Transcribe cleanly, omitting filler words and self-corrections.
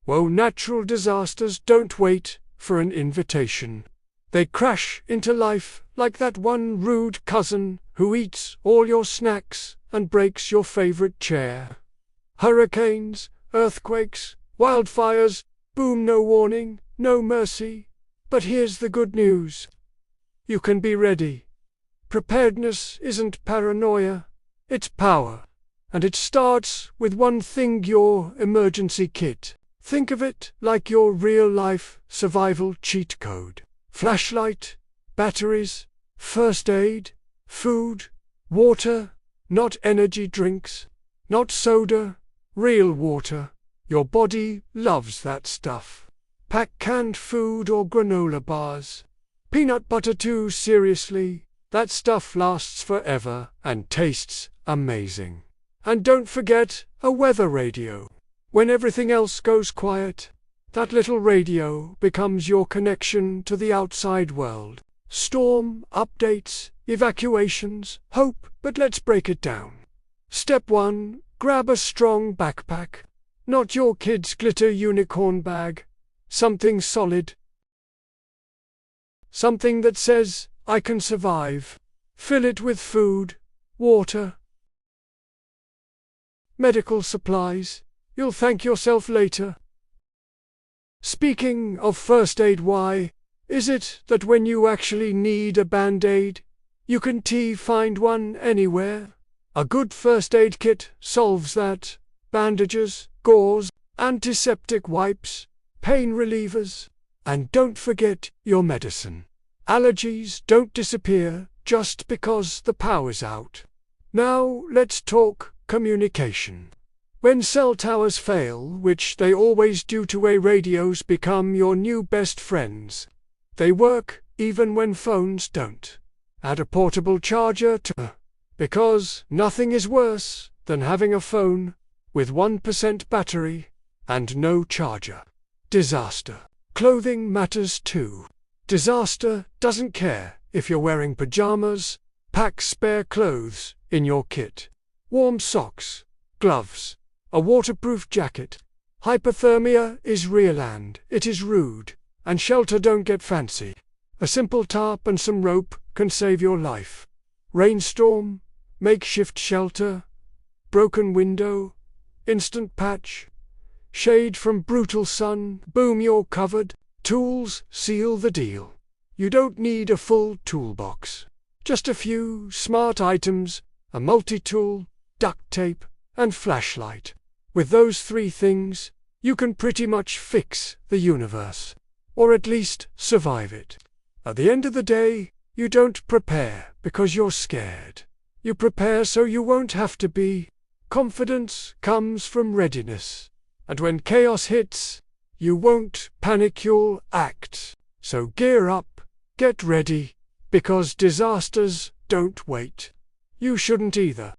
Well, natural disasters don't wait for an invitation. They crash into life like that one rude cousin who eats all your snacks and breaks your favorite chair. Hurricanes, earthquakes, wildfires, boom, no warning, no mercy. But here's the good news. You can be ready. Preparedness isn't paranoia, it's power. And it starts with one thing: your emergency kit. Think of it like your real-life survival cheat code. Flashlight, batteries, first aid, food, water, not energy drinks, not soda, real water. Your body loves that stuff. Pack canned food or granola bars. Peanut butter too, seriously. That stuff lasts forever and tastes amazing. And don't forget a weather radio. When everything else goes quiet, that little radio becomes your connection to the outside world. Storm, updates, evacuations, hope, but let's break it down. Step 1, grab a strong backpack. Not your kid's glitter unicorn bag. Something solid. Something that says, I can survive. Fill it with food, water, medical supplies. You'll thank yourself later. Speaking of first aid, why is it that when you actually need a band-aid, you can find one anywhere? A good first aid kit solves that. Bandages, gauze, antiseptic wipes, pain relievers, and don't forget your medicine. Allergies don't disappear just because the power's out. Now let's talk communication. When cell towers fail, which they always do, two-way radios become your new best friends. They work even when phones don't. Add a portable charger to because nothing is worse than having a phone with 1% battery and no charger. Disaster. Clothing matters too. Disaster doesn't care if you're wearing pajamas. Pack spare clothes in your kit. Warm socks, gloves, a waterproof jacket. Hypothermia is real and it is rude, and shelter don't get fancy. A simple tarp and some rope can save your life. Rainstorm, makeshift shelter, broken window, instant patch, shade from brutal sun, boom, you're covered. Tools seal the deal. You don't need a full toolbox. Just a few smart items, a multi-tool, duct tape, and flashlight. With those 3 things, you can pretty much fix the universe. Or at least survive it. At the end of the day, you don't prepare because you're scared. You prepare so you won't have to be. Confidence comes from readiness. And when chaos hits, you won't panic, you'll act. So gear up, get ready, because disasters don't wait. You shouldn't either.